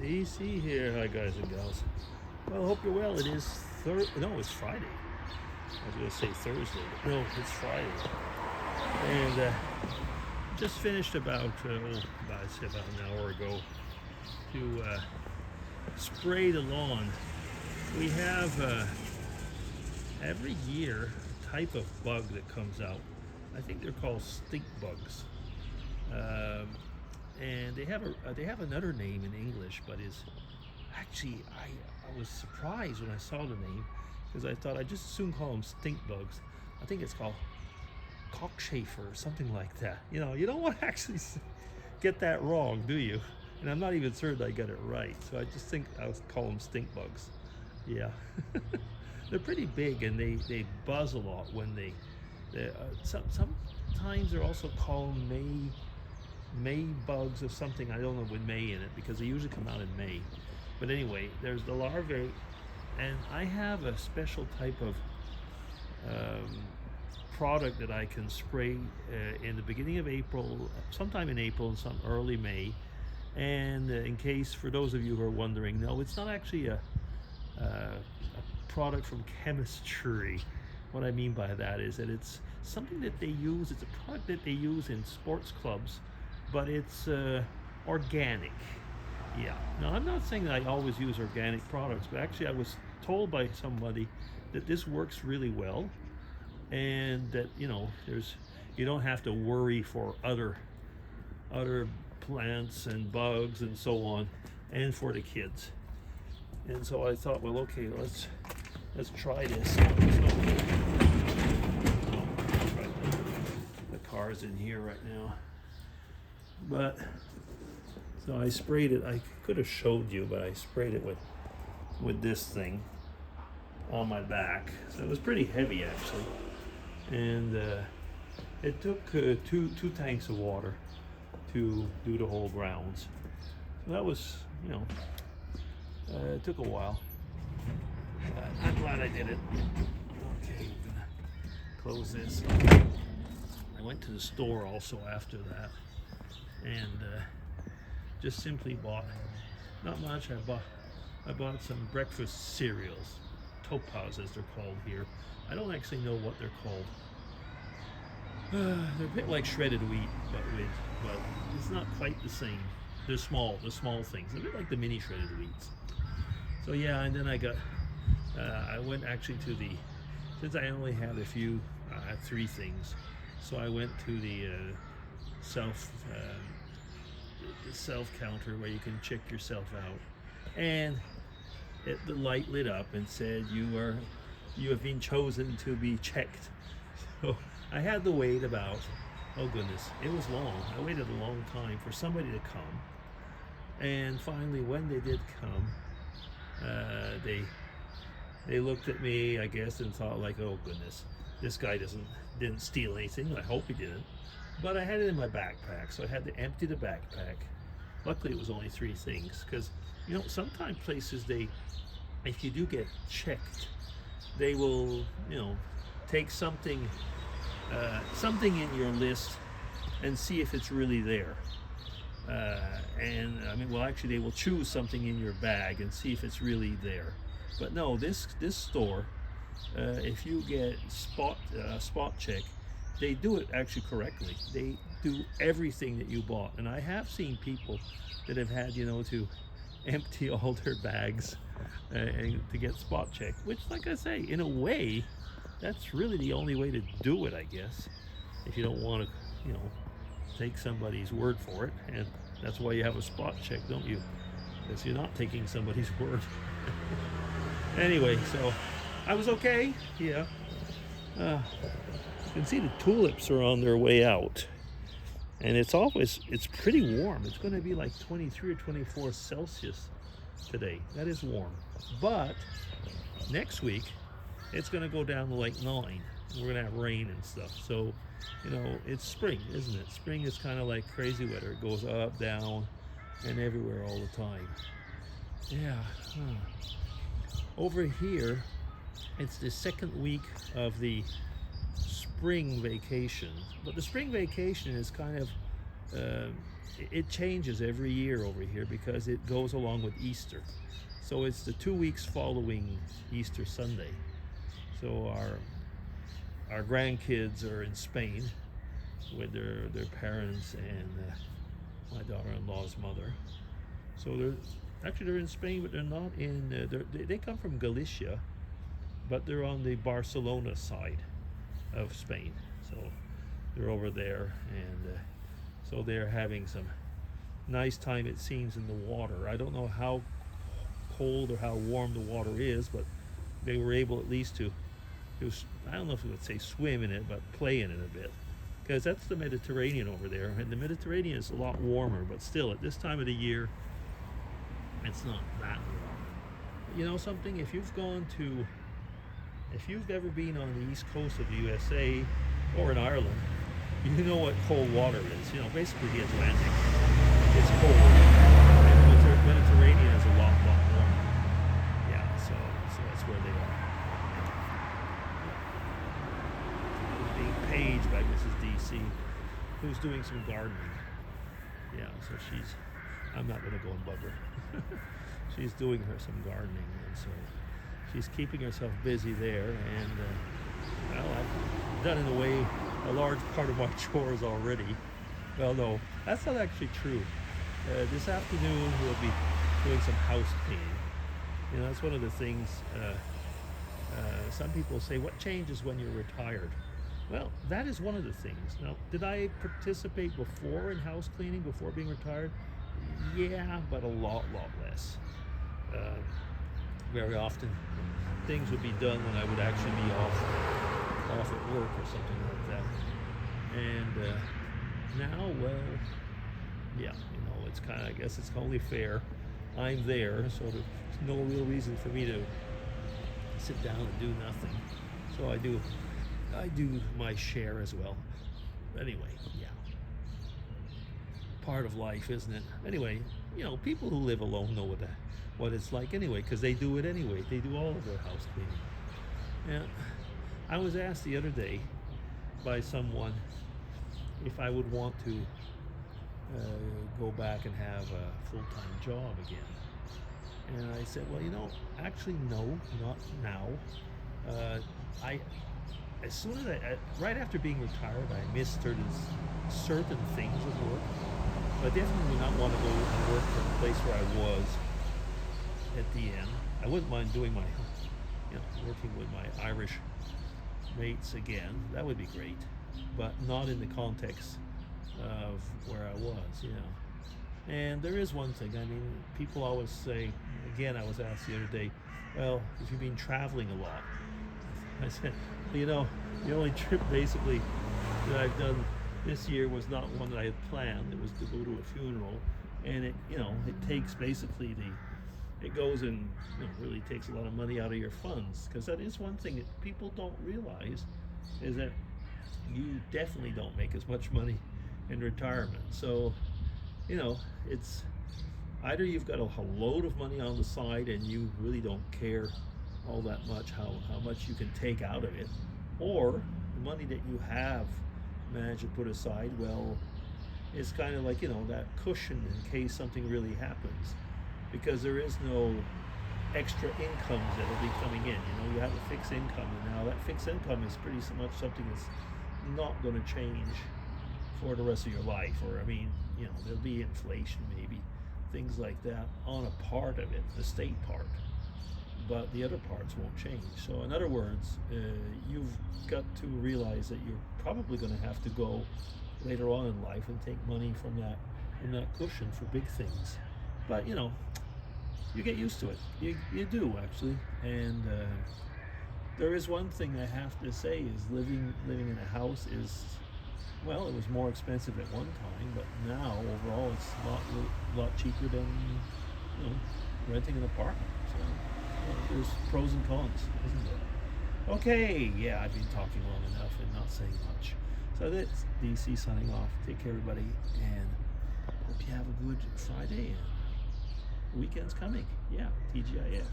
AC here. Hi, guys and gals. Well, I hope you're well. It is No, it's Friday. I was going to say Thursday, but no, it's Friday. And just finished about I'd say about an hour ago to spray the lawn. We have every year a type of bug that comes out. I think they're called stink bugs. And they have another name in English, but is actually I was surprised when I saw the name because I thought I'd just as soon call them stink bugs. I think it's called cockchafer or something like that. You know, you don't want to actually get that wrong, do you? And I'm not even certain I got it right, so I just think I'll call them stink bugs. Yeah, they're pretty big and they buzz a lot when they sometimes they're also called May bugs or something. I don't know with May in it because they usually come out in May. But anyway, there's the larvae, and I have a special type of product that I can spray in the beginning of April, sometime in April and some early May. And in case, for those of you who are wondering, no, it's not actually a product from chemistry. What I mean by that is that it's something that they use, it's a product that they use in sports clubs, but it's organic. Yeah. Now, I'm not saying that I always use organic products, but actually I was told by somebody that this works really well, and that, you know, you don't have to worry for other plants and bugs and so on, and for the kids. And so I thought, well, okay, let's try this. The car's in here right now. But so I sprayed it. I could have showed you, but I sprayed it with this thing on my back. So it was pretty heavy actually, and it took two tanks of water to do the whole grounds. So that was, you know, it took a while. I'm glad I did it. Okay, we're gonna close this. I went to the store also after that, and just simply bought, not much. I bought some breakfast cereals, topaz as they're called here. I don't actually know what they're called. They're a bit like shredded wheat, but it's not quite the same. They're small things, a bit like the mini shredded wheats. So yeah, and then I went actually to since I only had a few, I had 3 things, so I went to the self counter where you can check yourself out, and the light lit up and said you have been chosen to be checked. So I had to wait about, oh goodness, it was long. I waited a long time for somebody to come, and finally when they did come, they looked at me, I guess, and thought like, oh goodness, this guy didn't steal anything. I hope he didn't. But I had it in my backpack, so I had to empty the backpack. Luckily it was only 3 things, because, you know, sometimes places, if you do get checked, they will, you know, take something in your list and see if it's really there. And I mean, well, actually they will choose something in your bag and see if it's really there. But no, this store, if you get spot check, they do it actually correctly. They do everything that you bought, and I have seen people that have had, you know, to empty all their bags and to get spot check, which, like I say, in a way, that's really the only way to do it, I guess, if you don't want to, you know, take somebody's word for it. And that's why you have a spot check, don't you? Because you're not taking somebody's word. Anyway, so I was okay. Yeah. You can see the tulips are on their way out, and it's pretty warm. It's going to be like 23 or 24 Celsius today. That is warm. But next week it's going to go down to like 9. We're going to have rain and stuff. So, you know, it's spring, isn't it? Spring is kind of like crazy weather. It goes up, down, and everywhere all the time. Yeah. Over here, it's the 2nd week of the spring vacation, but the spring vacation is kind of it changes every year over here because it goes along with Easter. So it's the 2 weeks following Easter Sunday. So our grandkids are in Spain with their parents and my daughter-in-law's mother. So they're in Spain, but they're not in. They come from Galicia, but they're on the Barcelona side of Spain. So they're over there, and so they're having some nice time, it seems, in the water. I don't know how cold or how warm the water is, but they were able at least to I don't know if we would say swim in it, but play in it a bit. Because that's the Mediterranean over there, and the Mediterranean is a lot warmer, but still, at this time of the year, it's not that warm. You know something? If you've ever been on the east coast of the USA or in Ireland, you know what cold water is. You know, basically the Atlantic. It's cold. And the Mediterranean is a lot warmer. Yeah, so that's where they are. Being paged by Mrs. DC, who's doing some gardening. Yeah, so I'm not going to go and bug her. She's doing some gardening, and so she's keeping herself busy there. And well, I've done in a way a large part of my chores already. Well, no, that's not actually true. This afternoon we'll be doing some house cleaning. You know, that's one of the things. Some people say, "What changes when you're retired?" Well, that is one of the things. Now, did I participate before in house cleaning before being retired? Yeah, but a lot less. Very often, things would be done when I would actually be off at work or something like that. And now, well, yeah, you know, it's kind of, I guess it's only fair. I'm there, so there's no real reason for me to sit down and do nothing. So I do my share as well. Anyway, yeah. Part of life, isn't it? Anyway, you know, people who live alone know what it's like anyway, because they do it anyway. They do all of their house cleaning. Yeah. I was asked the other day by someone if I would want to go back and have a full-time job again. And I said, well, you know, actually, no, not now. As soon as right after being retired, I missed certain things of work. But I definitely would not want to go and work at the place where I was at the end. I wouldn't mind doing working with my Irish mates again. That would be great, but not in the context of where I was, you know. And there is one thing. I mean, people always say. Again, I was asked the other day, well, if you've been traveling a lot. I said, you know, the only trip basically that I've done this year was not one that I had planned. It was to go to a funeral, and it takes basically it goes and really takes a lot of money out of your funds, because that is one thing that people don't realize, is that you definitely don't make as much money in retirement. So, you know, it's either you've got a load of money on the side and you really don't care all that much how much you can take out of it, or the money that you have managed to put aside, well, it's kind of like, you know, that cushion in case something really happens, because there is no extra incomes that will be coming in. You know, you have a fixed income, and now that fixed income is pretty much something that's not going to change for the rest of your life. Or, I mean, you know, there'll be inflation, maybe things like that on a part of it, the state part, but the other parts won't change. So in other words, you've got to realize that you're probably going to have to go later on in life and take money from that cushion for big things. But you know, you get used to it. You do, actually. And there is one thing I have to say, is living in a house is, well, it was more expensive at one time, but now overall it's a lot cheaper than, you know, renting an apartment. So there's pros and cons, isn't there? Okay, yeah, I've been talking long enough and not saying much. So that's DC signing off. Take care, everybody, and hope you have a good Friday. And the weekend's coming. Yeah, TGIF.